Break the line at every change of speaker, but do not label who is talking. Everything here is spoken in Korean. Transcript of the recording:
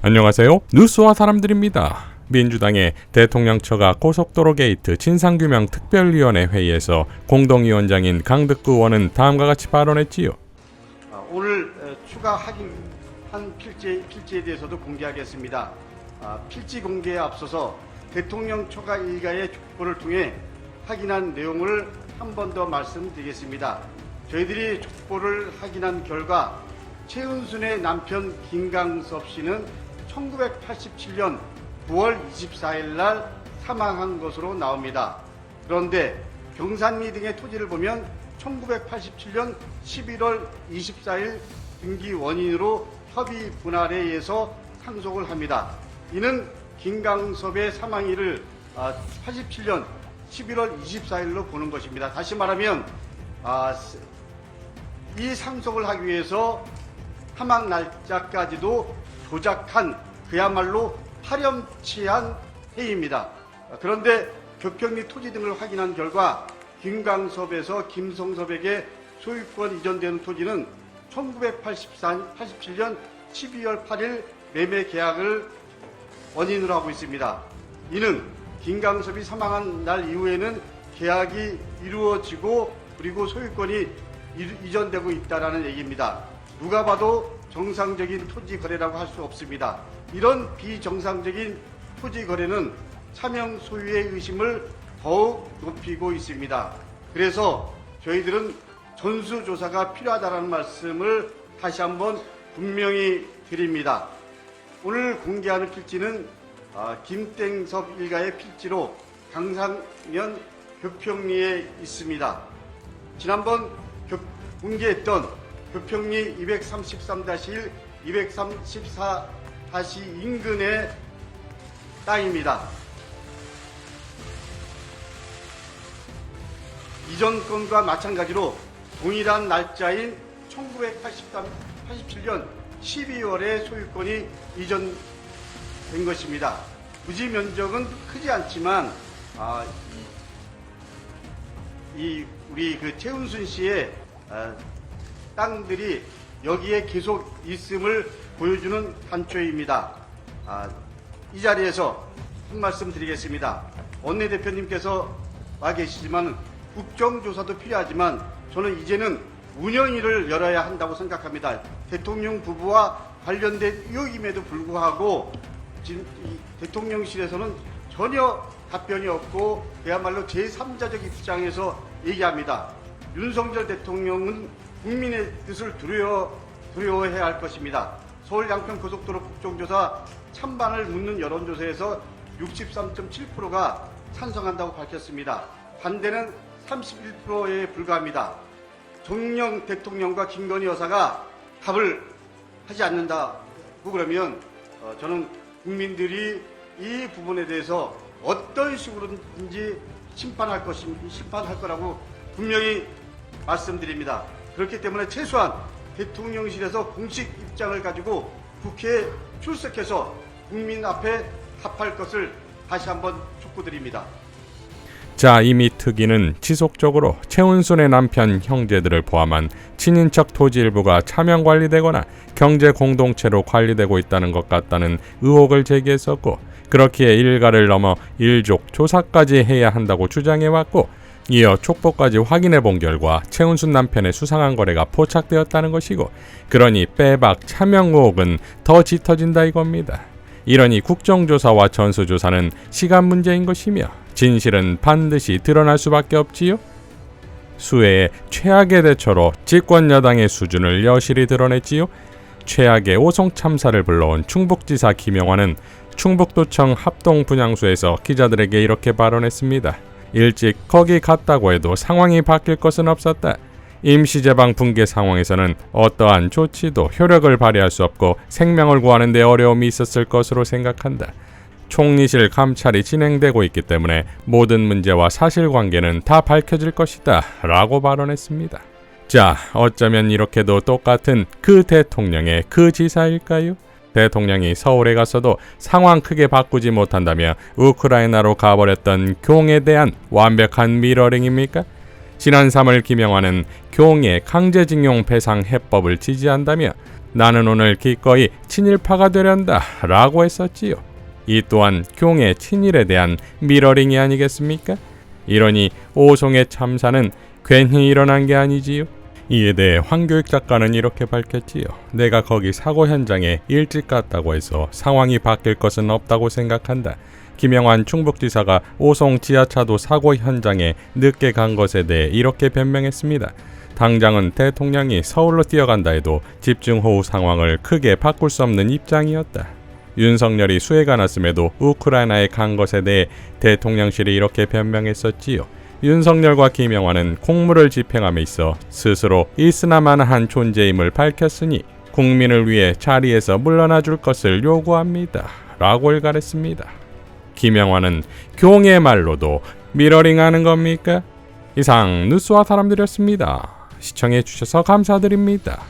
안녕하세요. 뉴스와 사람들입니다. 민주당의 대통령 처가 고속도로 게이트 진상규명 특별위원회 회의에서 공동위원장인 강덕구 의원은 다음과 같이 발언했지요.
오늘 추가 확인한 필지에 대해서도 공개하겠습니다. 필지 공개에 앞서서 대통령 처가 일가의 족보를 통해 확인한 내용을 한 번 더 말씀드리겠습니다. 저희들이 족보를 확인한 결과 최은순의 남편 김강섭 씨는 1987년 9월 24일 날 사망한 것으로 나옵니다. 그런데 경산리 등의 토지를 보면 1987년 11월 24일 등기 원인으로 협의 분할에 의해서 상속을 합니다. 이는 김강섭의 사망일을 87년 11월 24일로 보는 것입니다. 다시 말하면 이 상속을 하기 위해서 사망 날짜까지도 조작한 그야말로 파렴치한 행위입니다. 그런데 격평리 토지 등을 확인한 결과 김강섭에서 김성섭에게 소유권 이전되는 토지는 1987년 12월 8일 매매 계약을 원인으로 하고 있습니다. 이는 김강섭이 사망한 날 이후에는 계약이 이루어지고 그리고 소유권이 이전되고 있다는 얘기입니다. 누가 봐도 정상적인 토지 거래라고 할 수 없습니다. 이런 비정상적인 토지 거래는 차명 소유의 의심을 더욱 높이고 있습니다. 그래서 저희들은 전수조사가 필요하다는 말씀을 다시 한번 분명히 드립니다. 오늘 공개하는 필지는 김땡섭 일가의 필지로 강상면 교평리에 있습니다. 지난번 공개했던 교평리 233-1, 234- 인근의 땅입니다. 이전 건과 마찬가지로 동일한 날짜인 1987년 12월에 소유권이 이전된 것입니다. 부지 면적은 크지 않지만 우리 최은순 씨의 땅들이 여기에 계속 있음을 보여주는 단초입니다. 이 자리에서 한 말씀 드리겠습니다. 원내대표님께서 와 계시지만 국정조사도 필요하지만 저는 이제는 운영위를 열어야 한다고 생각합니다. 대통령 부부와 관련된 의혹임에도 불구하고 지금 대통령실에서는 전혀 답변이 없고 그야말로 제3자적 입장에서 얘기합니다. 윤석열 대통령은 국민의 뜻을 두려워해야 할 것입니다. 서울 양평 고속도로 국정조사 찬반을 묻는 여론조사에서 63.7%가 찬성한다고 밝혔습니다. 반대는 31%에 불과합니다. 정녕 대통령과 김건희 여사가 답을 하지 않는다고 그러면 저는 국민들이 이 부분에 대해서 어떤 식으로든지 심판할 거라고 분명히 말씀드립니다. 그렇기 때문에 최소한 대통령실에서 공식 입장을 가지고 국회에 출석해서 국민 앞에 답할 것을 다시 한번 촉구드립니다.
자, 이미 특위는 지속적으로 최은순의 남편 형제들을 포함한 친인척 토지 일부가 차명 관리되거나 경제 공동체로 관리되고 있다는 것 같다는 의혹을 제기했었고, 그렇기에 일가를 넘어 일족 조사까지 해야 한다고 주장해왔고, 이어 촉보까지 확인해본 결과 최은순 남편의 수상한 거래가 포착되었다는 것이고, 그러니 빼박 차명 의혹은 더 짙어진다 이겁니다. 이러니 국정조사와 전수조사는 시간 문제인 것이며 진실은 반드시 드러날 수밖에 없지요. 수해의 최악의 대처로 집권여당의 수준을 여실히 드러냈지요. 최악의 오송 참사를 불러온 충북지사 김영환은 충북도청 합동분향소에서 기자들에게 이렇게 발언했습니다. 일찍 거기 갔다고 해도 상황이 바뀔 것은 없었다. 임시제방 붕괴 상황에서는 어떠한 조치도 효력을 발휘할 수 없고 생명을 구하는 데 어려움이 있었을 것으로 생각한다. 총리실 감찰이 진행되고 있기 때문에 모든 문제와 사실관계는 다 밝혀질 것이다 라고 발언했습니다. 자, 어쩌면 이렇게도 똑같은 그 대통령의 그 지사일까요? 대통령이 서울에 갔어도 상황 크게 바꾸지 못한다며 우크라이나로 가버렸던 교웅에 대한 완벽한 미러링입니까? 지난 3월 김영환은 교웅의 강제징용 배상 해법을 지지한다며 나는 오늘 기꺼이 친일파가 되련다 라고 했었지요. 이 또한 교웅의 친일에 대한 미러링이 아니겠습니까? 이러니 오송의 참사는 괜히 일어난 게 아니지요. 이에 대해 황교익 작가는 이렇게 밝혔지요. 내가 거기 사고 현장에 일찍 갔다고 해서 상황이 바뀔 것은 없다고 생각한다. 김영환 충북지사가 오송 지하차도 사고 현장에 늦게 간 것에 대해 이렇게 변명했습니다. 당장은 대통령이 서울로 뛰어간다 해도 집중호우 상황을 크게 바꿀 수 없는 입장이었다. 윤석열이 수해가 났음에도 우크라이나에 간 것에 대해 대통령실이 이렇게 변명했었지요. 윤석열과 김영환은 공무를 집행함에 있어 스스로 있으나마나한 존재임을 밝혔으니 국민을 위해 자리에서 물러나 줄 것을 요구합니다. 라고 일갈했습니다. 김영환은 교웅의 말로도 미러링하는 겁니까? 이상 뉴스와 사람들이었습니다. 시청해 주셔서 감사드립니다.